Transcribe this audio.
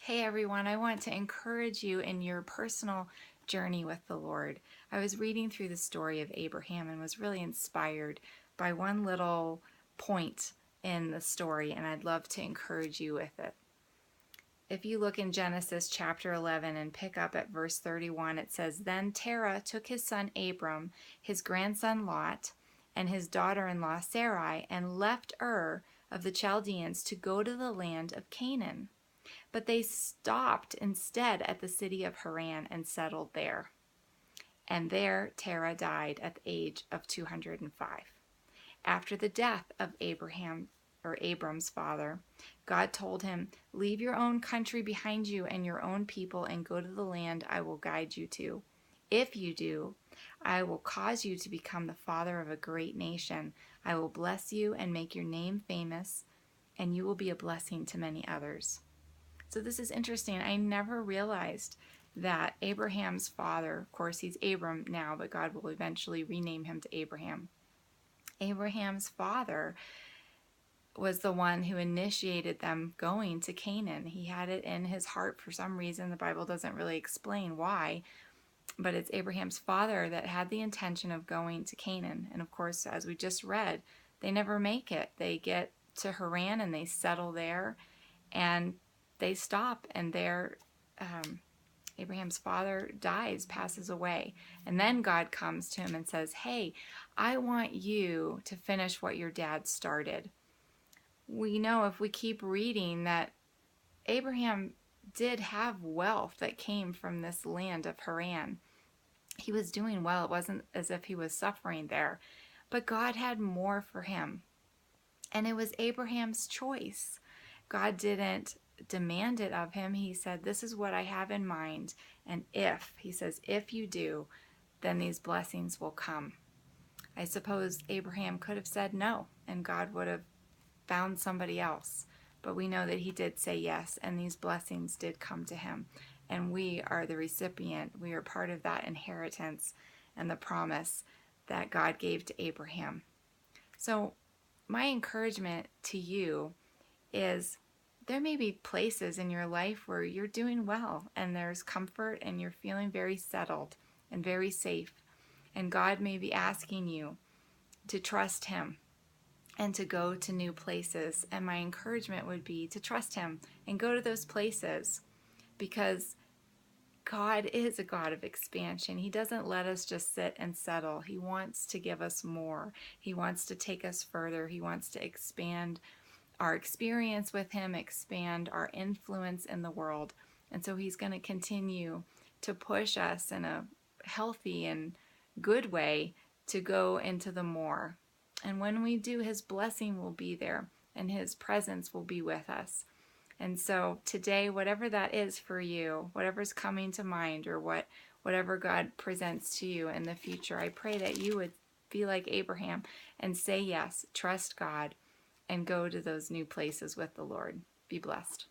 Hey everyone, I want to encourage you in your personal journey with the Lord. I was reading through the story of Abraham and was really inspired by one little point in the story, and I'd love to encourage you with it. If you look in Genesis chapter 11 and pick up at verse 31, it says, Then Terah took his son Abram, his grandson Lot, and his daughter-in-law Sarai, and left Ur of the Chaldeans to go to the land of Canaan. But they stopped instead at the city of Haran and settled there. And there Terah died at the age of 205. After the death of Abram's father, God told him, Leave your own country behind you and your own people and go to the land I will guide you to. If you do, I will cause you to become the father of a great nation. I will bless you and make your name famous, and you will be a blessing to many others. So this is interesting. I never realized that Abraham's father, of course he's Abram now, but God will eventually rename him to Abraham. Abraham's father was the one who initiated them going to Canaan. He had it in his heart for some reason. The Bible doesn't really explain why, but it's Abraham's father that had the intention of going to Canaan. And of course, as we just read, they never make it. They get to Haran and they settle there, and they stop, and there Abraham's father dies, passes away. And then God comes to him and says, Hey, I want you to finish what your dad started. We know if we keep reading that Abraham did have wealth that came from this land of Haran. He was doing well. It wasn't as if he was suffering there. But God had more for him. And it was Abraham's choice. God didn't demand it of him. He said, This is what I have in mind. And if you do, then these blessings will come. I suppose Abraham could have said no, and God would have found somebody else. But we know that he did say yes, and these blessings did come to him. And we are the recipient. We are part of that inheritance and the promise that God gave to Abraham. So my encouragement to you is there may be places in your life where you're doing well and there's comfort and you're feeling very settled and very safe. And God may be asking you to trust Him and to go to new places. And my encouragement would be to trust Him and go to those places, because God is a God of expansion. He doesn't let us just sit and settle. He wants to give us more. He wants to take us further. He wants to expand our experience with Him, expand our influence in the world. And so He's going to continue to push us in a healthy and good way to go into the more. And when we do, His blessing will be there and His presence will be with us. And so today, whatever that is for you, whatever's coming to mind, or whatever God presents to you in the future, I pray that you would be like Abraham and say yes, trust God, and go to those new places with the Lord. Be blessed.